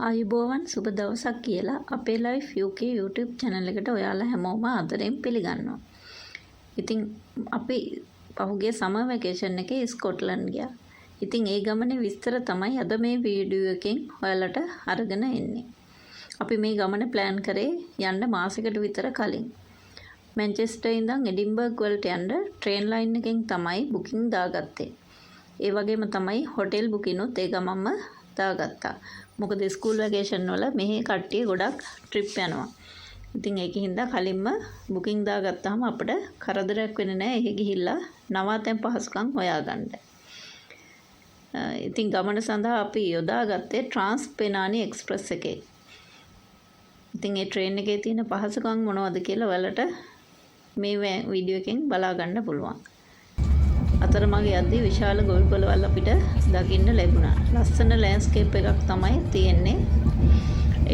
ආයුබෝවන් සුබ දවසක් කියලා අපේ ලයිෆ් UK YouTube channel එකට ඔයාලා හැමෝම ආදරෙන් පිළිගන්නවා. ඉතින් අපි පහුගිය සමර් වැකේෂන් එකේ ස්කොට්ලන්ඩ් ගියා. ඉතින් ඒ ගමනේ විස්තර තමයි අද මේ වීඩියෝ එකෙන් ඔයාලට අරගෙන එන්නේ. අපි මේ ගමන ප්ලෑන් කරේ යන්න මාසෙකට විතර කලින්. මැන්චෙස්ටර් ඉඳන් එඩින්බර්ග් වලට යන්න ට්‍රේන් ලයින් එකෙන් තමයි බුකින් දාගත්තේ. ඒ වගේම තමයි හොටෙල් බුකිනුත් ඒ ගමන්ම දාගත්තා. මොකද ස්කූල් වැකේෂන් වල මෙහි කට්ටිය ගොඩක් ට්‍රිප් යනවා. ඉතින් ඒකින් හින්දා කලින්ම බුකින් දාගත්තාම අපිට කරදරයක් වෙන්නේ නැහැ. එහෙ ගිහිල්ලා නවාතැන් පහසුකම් හොයාගන්න. ඉතින් ගමන සඳහා අපි යොදාගත්තේ ට්‍රාන්ස්පෙනානි එක්ස්ප්‍රස් එකේ. ඉතින් ඒ ට්‍රේන් එකේ තියෙන පහසුකම් මොනවද කියලා ඔයාලට මේ වීඩියෝ එකෙන් බලා ගන්න පුළුවන්. අතරමඟ යද්දී විශාල ගොවි පොළවල් අපිට දකින්න ලැබුණා. ලස්සන ලෑන්ඩ්ස්කේප් එකක් තමයි තියෙන්නේ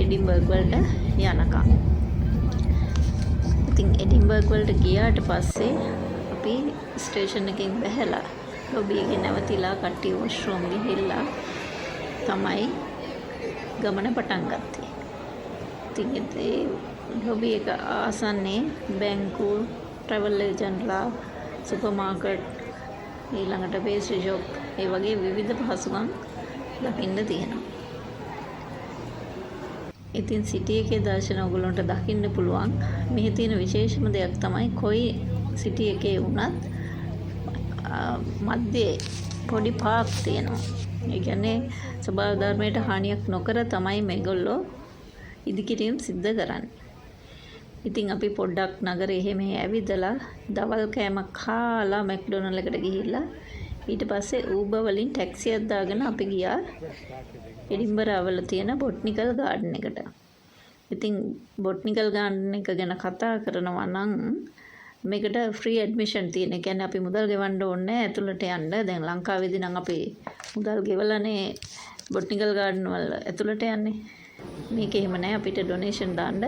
එඩින්බර්ග් වලට යනකම්. ඉතින් එඩින්බර්ග් වලට ගියාට පස්සේ අපි ස්ටේෂන් එකෙන් බැහැලා ලොබි එකේ නැවතිලා කට්ටිය වොෂ්රූම් ගිහිල්ලා තමයි ගමන පටන් ගත්තේ. ඉතින් ඒ ලොබි එක ආසන්නේ බැංකු, ට්‍රැවල් ඒජන්ට්ලා, සුපර් මාකට්, ඊළඟට පේස්ට්‍රි ෂොප්, ඒ වගේ විවිධ පහසුකම් දකින්න තියෙනවා. ඉතින් සිටි එකේ දර්ශන ඔයගොල්ලන්ට දකින්න පුළුවන්. මෙහි තියෙන විශේෂම දෙයක් තමයි කොයි සිටි එකේ වුණත් මැදේ පොඩි පාක් තියෙනවා. ඒ කියන්නේ ස්වභාව ධර්මයට හානියක් නොකර තමයි මේගොල්ලෝ ඉදිකිරීම සිද්ධ කරන්නේ. ඉතින් අපි පොඩ්ඩක් නගරේ එහෙම ඇවිදලා දවල් කෑමක් කාලා මැක්ඩොනල්ඩ් එකට ගිහිල්ලා ඊට පස්සේ ඌබර් වලින් ටැක්සියක් දාගෙන අපි ගියා එඩින්බරා වල තියෙන බොට්නිකල් ගාඩන් එකට. ඉතින් බොට්නිකල් ගාඩන් එක ගැන කතා කරනවා නම් මේකට ෆ්‍රී ඇඩ්මිෂන් තියෙන. ඒ කියන්නේ අපි මුදල් ගෙවන්න ඕනේ නැහැ ඇතුළට යන්න. දැන් ලංකාවේදී නම් අපි මුදල් ගෙවලානේ බොට්නිකල් ගාඩන් වල ඇතුළට යන්නේ. මේක එහෙම නැහැ. අපිට ඩොනේෂන් දාන්න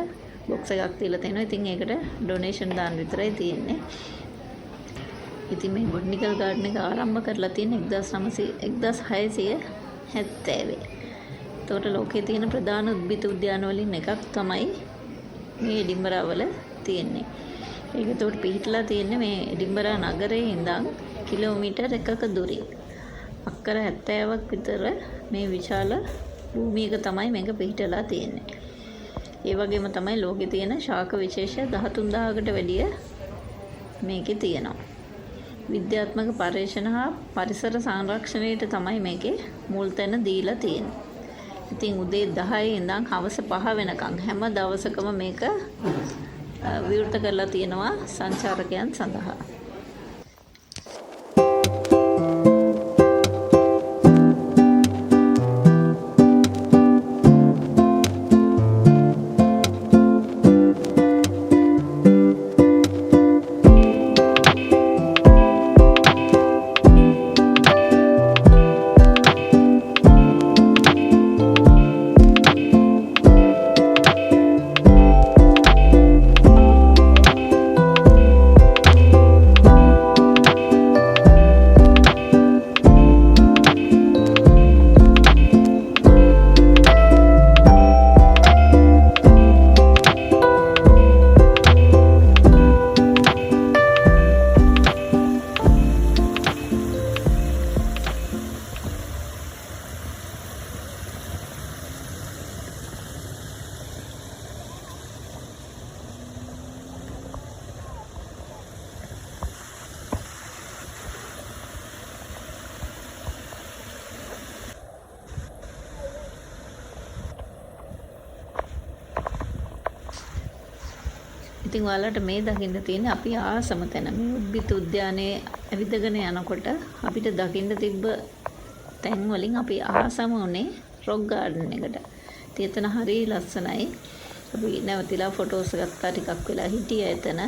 බොක්ස් එකක් තියලා තියෙනවා. ඉතින් ඒකට ඩොනේෂන් දාන්න විතරයි තියෙන්නේ. ඉතින් මේ බොටනිකල් ගාඩන් එක ආරම්භ කරලා තියෙන්නේ 1670. ඒතකොට ලෝකයේ තියෙන ප්‍රධාන උද්භිද උද්‍යාන වලින් එකක් තමයි මේ එඩින්බරා වල තියෙන්නේ. ඒක ඒතකොට පිහිටලා තියෙන්නේ මේ එඩින්බරා නගරයේ ඉඳන් කිලෝමීටර් 1ක දුරින්. අක්කර 70ක් විතර මේ විශාල භූමියක තමයි මේක පිහිටලා තියෙන්නේ. ඒ වගේම තමයි ලෝකේ තියෙන ශාක විශේෂ 13000කට වැඩිය මේකේ තියෙනවා. විද්‍යාත්මක පර්යේෂණ හා පරිසර සංරක්ෂණයට තමයි මේකේ මුල් තැන දීලා තියෙන්නේ. ඉතින් උදේ 10 ඉඳන් හවස 5 වෙනකන් හැම දවසකම මේක විවෘත කරලා තියෙනවා සංචාරකයන් සඳහා. ඉතින් ඔයාලට මේ දකින්න තියෙන්නේ අපි ආසම තැන. මේ උද්භිද උද්‍යානයේ ඇවිදගෙන යනකොට අපිට දකින්න තිබ්බ තැන් වලින් අපි ආසම උනේ රොක් ගාඩන් එකට. ඉතින් එතන හරිය ලස්සනයි. අපි නැවතිලා ෆොටෝස් ගත්තා, ටිකක් වෙලා හිටියා එතන.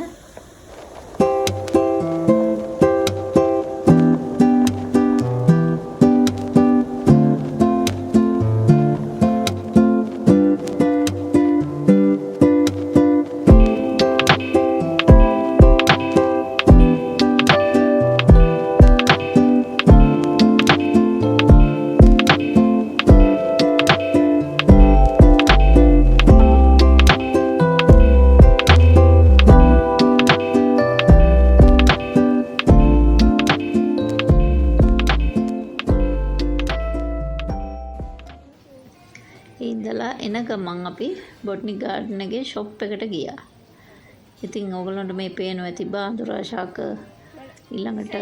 ඒ ඉඳලා එන ගමන් අපි බොට්නික් ගාඩන් එකේ ෂොප් එකට ගියා. ඉතින් ඕගොල්ලන්ට මේ පේනවා ඇති බාඳුරා ශාක ඊළඟට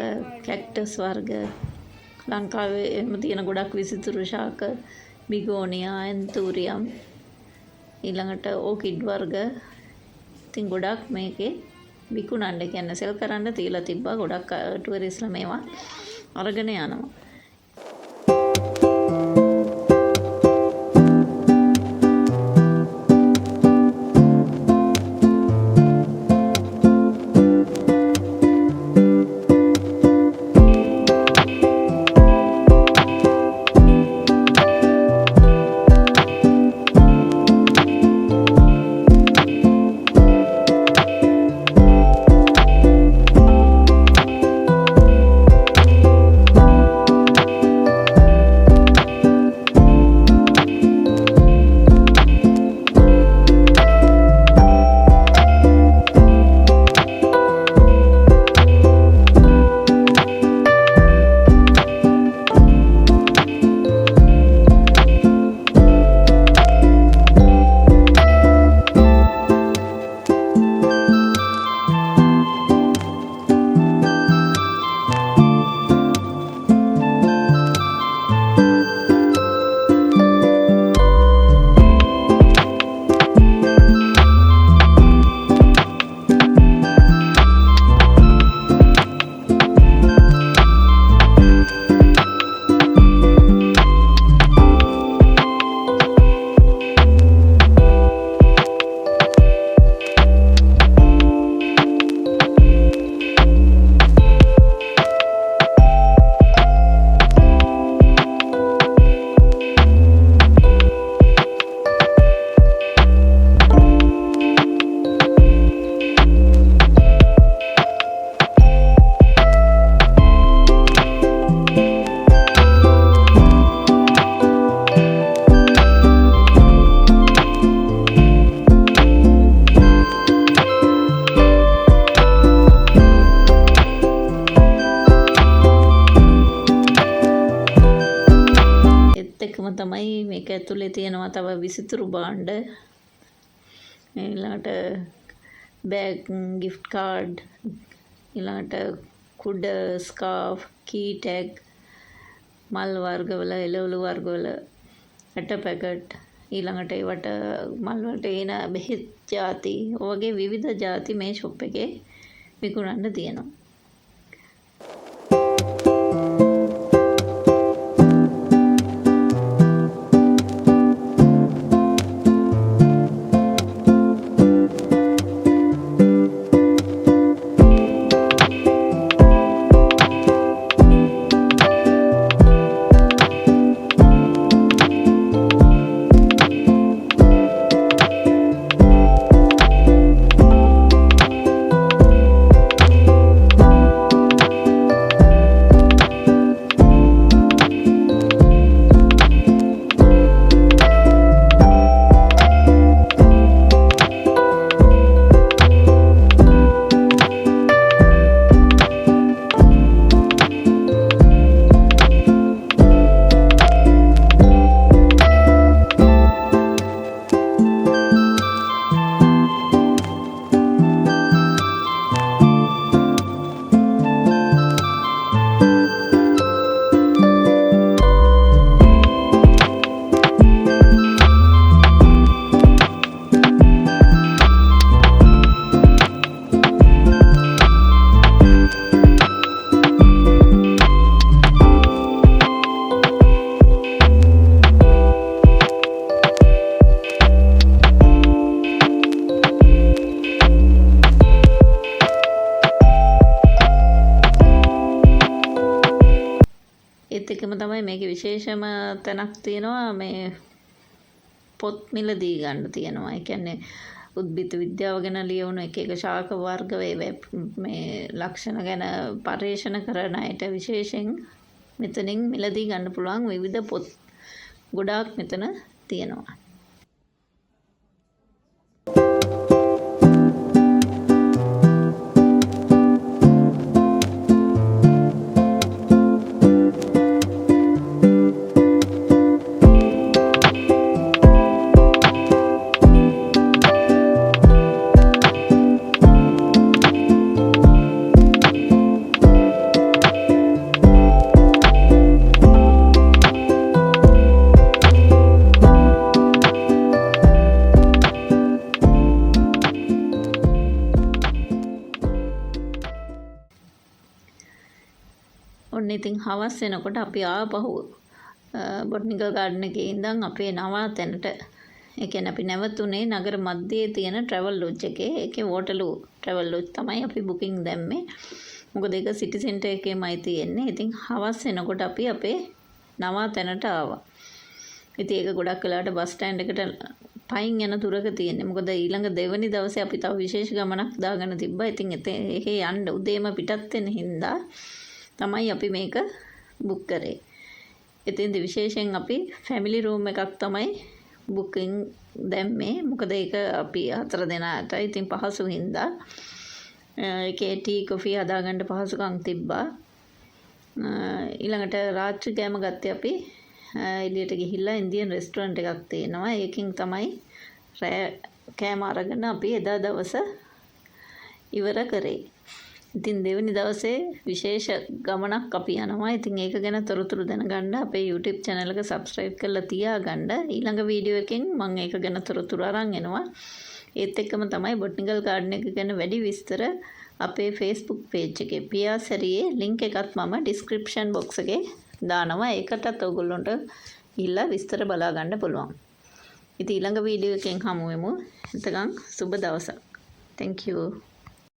කැක්ටස් වර්ග ලංකාවේ එහෙම තියෙන ගොඩක් විසිතුරු ශාක බිගෝනියා ඇන්තූරියම් ඊළඟට ඕකිඩ් වර්ග ඉතින් ගොඩක් මේකේ විකුණන්න කියන්නේ සෙල් කරන්න තියලා තිබ්බා. ගොඩක් ටුවරිස්ලා මේවා අරගෙන යනවා. එකම තමයි මේක ඇතුලේ තියෙනවා තව විසිතුරු භාණ්ඩ ඊළඟට බෑග් gift card ඊළඟට කුඩ ස්කාර්ෆ් කී ටැග් මල් වර්ගවල එළවලු වර්ගවල ඇට පැකට් ඊළඟට ඒවට මල් වලට එන බෙහෙත් ಜಾති වගේ විවිධ ಜಾති මේ ෂොප් එකේ විකුණන්න තියෙනවා. ඒත් එකම තමයි මේකේ විශේෂම තැනක් තියෙනවා මේ පොත් මිලදී ගන්න තියෙනවා. ඒ කියන්නේ උද්භිද විද්‍යාව ගැන ලියවුණු එක එක ශාක වර්ග මේ ලක්ෂණ ගැන පර්යේෂණ කරන අයට විශේෂයෙන් මෙතනින් මිලදී ගන්න පුළුවන් විවිධ පොත් ගොඩාක් මෙතන තියෙනවා. ඉතින් හවස් වෙනකොට අපි ආපහු බොටනිකල් ගාඩන් එකේ ඉඳන් අපේ නවාතැනට ඒ කියන්නේ අපි නැවතුනේ නගර මැදේ තියෙන ට්‍රැවල් ලොජ් එකේ. ඒකේ වෝටර්ලූ ට්‍රැවල් ලොජ් තමයි අපි බුකින් දැම්මේ. මොකද ඒක සිටි සෙන්ටර් එකේමයි තියෙන්නේ. ඉතින් හවස් වෙනකොට අපි අපේ නවාතැනට ආවා. ඉතින් ඒක ගොඩක් වෙලාවට බස් ස්ටෑන්ඩ් එකට පයින් යන තුරක තියෙන්නේ. මොකද ඊළඟ දෙවනි දවසේ අපි තව විශේෂ ගමනක් දාගෙන තිබ්බා. ඉතින් එහෙ යන්න උදේම පිටත් වෙන හින්දා තමයි අපි මේක බුක් කරේ. ඉතින් විශේෂයෙන් අපි ෆැමිලි රූම් එකක් තමයි බුකින් දැම්මේ. මොකද ඒක අපි 4 දෙනාට ඉතින් පහසු හින්දා ඒකේ ටී කොෆි හදාගන්න පහසුකම් තිබ්බා. ඊළඟට රාත්‍රී කෑම ගත්තේ අපි එළියට ගිහිල්ලා ඉන්දියන් රෙස්ටුරන්ට් එකක් තියෙනවා. ඒකෙන් තමයි රෑ කෑම අරගෙන අපි එදා දවස ඉවර කරේ. ඉතින් දෙවෙනි දවසේ විශේෂ ගමනක් අපි යනවා. ඉතින් ඒක ගැන තොරතුරු දැනගන්න අපේ YouTube channel එක subscribe කරලා තියාගන්න. ඊළඟ වීඩියෝ එකෙන් මම ඒක ගැන තොරතුරු අරන් එනවා. ඒත් එක්කම තමයි බොටනිකල් ගාඩන් එක ගැන වැඩි විස්තර අපේ Facebook page එකේ පියාසරියේ link එකත් මම description box එකේ දානවා. ඒකටත් ඔයගොල්ලන්ට ගිහිල්ලා විස්තර බලා ගන්න පුළුවන්. ඉතින් ඊළඟ වීඩියෝ එකෙන් හමු වෙමු. එතකන් සුබ දවසක්. Thank you.